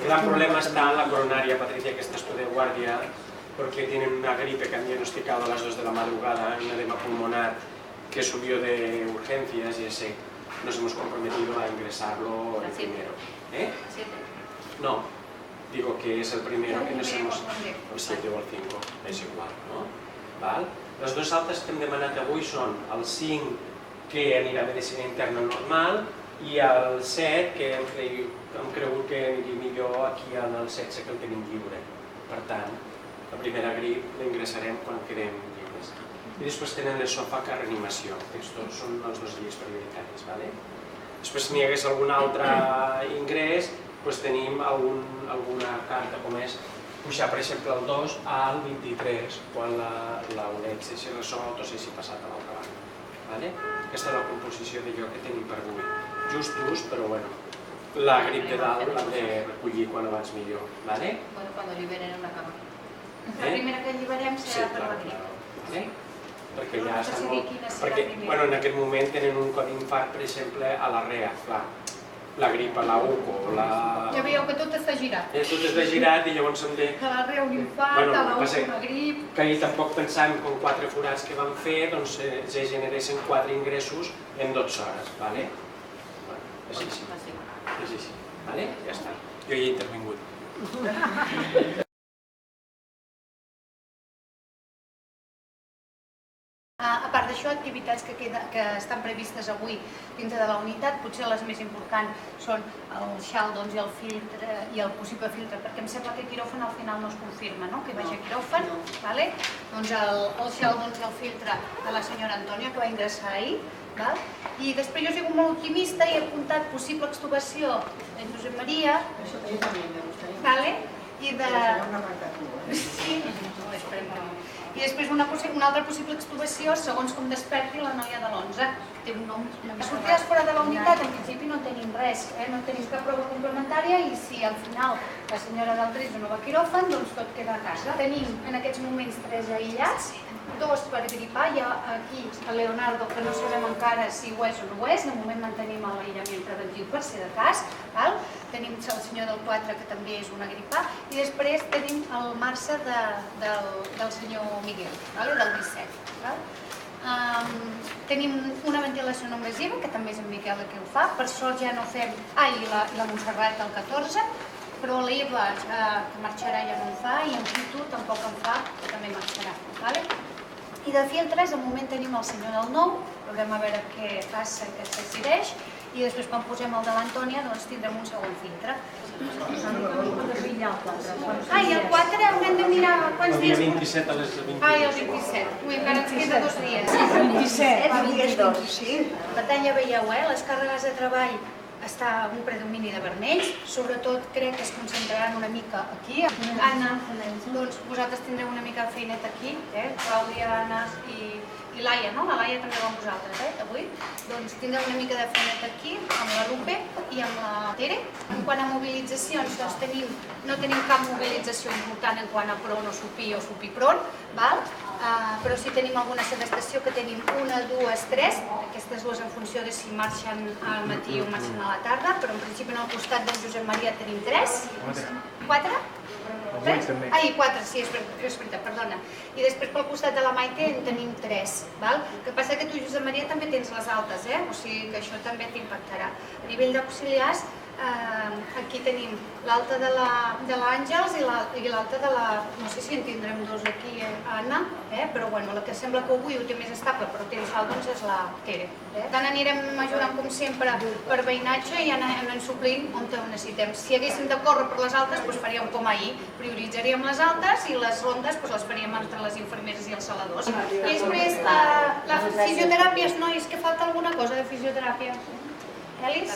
El problema está en la coronaria, Patricia, que estás tú de guardia, porque tienen una gripe que han diagnosticado a las 2 de la madrugada, un edema pulmonar que subió de urgencias y ese nos hemos comprometido a ingresarlo el primero. ¿Eh? No, digo que es el primero que nos hemos... el 7 o el 5, és igual, no? Val? Les dues altes que hem demanat avui són el 5, que anirà a medicina interna normal, i el 7, que hem cregut que aniria millor aquí en el 16, que el tenim lliure. Per tant, la primera grip l'ingressarem quan quedem lliures. I després tenen el sofà que reanimació. Aquests són els dos dies prioritaris. Després, si n'hi hagués algun altre ingrés, tenim alguna carta, com és pujar, per exemple, el 2 al 23, quan l'UNED s'hagi resolt o s'hagi passat a l'altra banda. Aquesta és la composició de lloc que tenim per avui. Justos, però bueno, la grip de dalt l'hem de recollir quan abans millor. Quan alliberen una cama. La primera que alliberem serà per la grip. Perquè ja estan molt... Perquè en aquest moment tenen un codi infart, per exemple, a la REA, clar. La grip a la UCO, la... Ja veieu que tot està girat. Tot està girat i llavors hem de... A la REA un infart, a la UCO una grip... Que ahir tampoc pensàvem que amb 4 forats que vam fer doncs ja generessin 4 ingressos en 12 hores, ¿vale? És així. És així, ¿vale? Ja està. Jo hi he intervingut. A part d'això, activitats que estan previstes avui dintre de la unitat, potser les més importants són el xal i el filtre i el possible filtre, perquè em sembla que quiròfan al final no es confirma, no?, que vagi a quiròfan. Doncs el xal i el filtre de la senyora Antònia, que va ingressar ahir. I després jo he sigut molt optimista i he apuntat possible extubació en Josep Maria. Això també me gustaría. I de... Sí, i després una altra possible extubació segons com desperti la noia de l'11. Té un nom... Sortides fora de la unitat, en principi no tenim res, no tenim cap prova complementària i si al final la senyora del 13 no va a quiròfan, doncs tot queda a casa. Tenim en aquests moments 3 aïllats, 2 per gripar, hi ha aquí a Leonardo, que no sabem encara si ho és o no ho és, de moment mantenim l'aïllament preventiu per ser de cas. Tenim el senyor del 4, que també és una gripar, i després tenim el Marça del senyor Miguel, del 17. Tenim una ventilació no invasiva, que també és en Miquel que ho fa, per sort ja no fem... I la Montserrat del 14, però l'Eva, que marxarà, ja no en fa, i en Pitu tampoc en fa, que també marxarà. I de filtres, de moment tenim el senyor del 9, veurem a veure què passa, què es decideix, i després quan posem el de l'Antònia doncs tindrem un segon filtre. I el 4 haurem de mirar quants dies... El dia 27 a les 21. El 27. Ui, encara ens queda 2 dies. El 27. Sí. Per tant, ja veieu, les càrregues de treball està un predomini de vermells, sobretot crec que es concentraran una mica aquí. Anna, doncs vosaltres tindreu una mica de feinet aquí, Clàudia, Anna i Laia, no? La Laia també va amb vosaltres, avui. Doncs tindreu una mica de feinet aquí, amb la Rupe i amb la Tere. En quant a mobilitzacions, doncs no tenim cap mobilització important en quant a PRON o SUPI o SUPI-PRON, però sí tenim alguna sedestació que tenim 1, 2, 3, aquestes dues en funció de si marxen al matí o marxen a la tarda, però en principi al costat d'en Josep Maria tenim 3. 4? 3? Ai, 4, sí, és veritat, perdona. I després pel costat de la Maite en tenim 3. El que passa que tu, Josep Maria, també tens les altes, o sigui que això també t'impactarà. A nivell d'auxiliars, aquí tenim l'alta de l'Àngels i l'alta de la... No sé si en tindrem 2 aquí, Anna, però la que sembla que avui ho té més estable, però té el salt, doncs és la Tere. Per tant, anirem ajudant, com sempre, per veïnatge i anem suplint on ho necessitem. Si haguéssim de córrer per les altes, doncs faríem com ahir. Prioritzaríem les altes i les rondes les faríem entre les infermeres i els saladors. I després, la fisioteràpia, nois, que falta alguna cosa de fisioteràpia? Elis?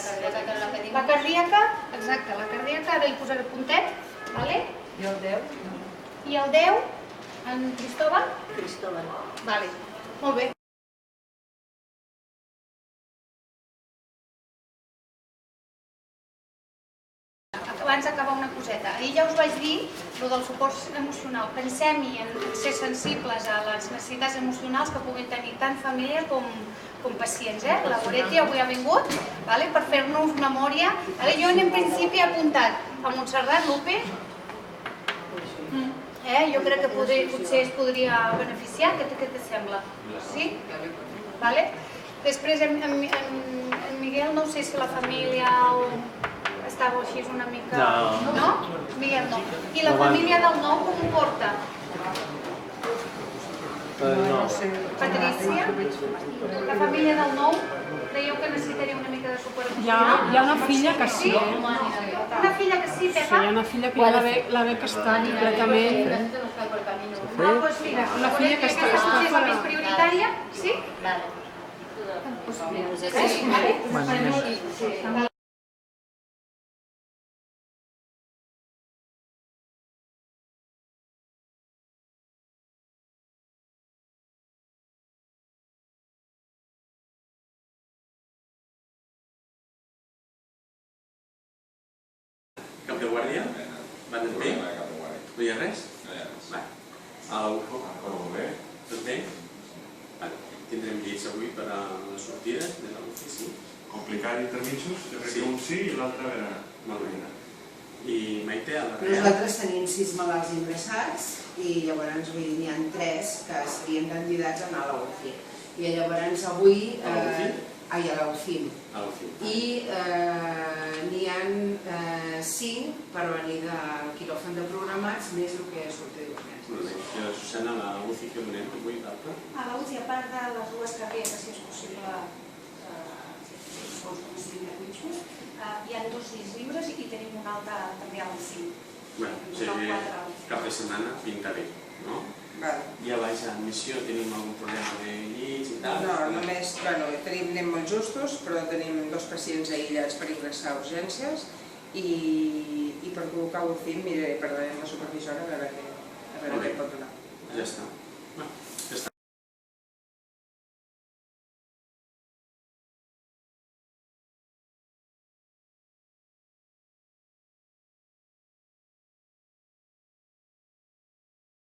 La cardíaca, exacte, la cardíaca, ara hi posaré puntet, I el 10? I el 10, en Cristóbal? Cristóbal. Molt bé. abans d'acabar una coseta. Ahir ja us vaig dir el del suport emocional. Pensem-hi en ser sensibles a les necessitats emocionals que puguin tenir tant família com pacients. La Goretti avui ha vingut per fer-nos memòria. Jo en principi he apuntat a Montserrat Lupe. Jo crec que potser es podria beneficiar. Què te sembla? Sí? Després en Miguel, no sé si la família estava així una mica... No? Miguel no. I la família del nou com ho porta? No. Patrícia? La família del nou, creieu que necessitaria una mica de suport emocional? Hi ha una filla que sí, Una filla que sí, Pepa? Sí, hi ha una filla que la ve que està completament... Doncs mira, una filla que està potser és la més prioritària, sí? Cap de guàrdia? Va tot bé? No hi ha res? Va. A l'UFO? Tot bé? Tindrem llits avui per a la sortida de l'ofici. Complicat intermitjos, jo crec que un sí i l'altre era malament. I Maite, a la real? Nosaltres tenim 6 malalts ingressats i llavors n'hi ha 3 que serien candidats a anar a l'UCI. I llavors avui... A l'UCI? Ai, a l'UCI. A l'UCI. I n'hi ha 5 per venir del quiròfan de programats més el que sortia d'urgències. Molt bé. I a la Susana, a la UCI que donem avui, l'altre? A la UCI, a part de les dues cardíaques, si és possible, hi ha 2 llits lliures i tenim un altre també a l'UCI. Bé, cap de setmana pinta bé, no? I a baix admissió tenim algun problema de llits i tal? No, només, anem molt justos, però tenim 2 pacients aïllats per ingressar a urgències i per col·locar UCI miraré per la supervisora a veure què pot donar. Ja està.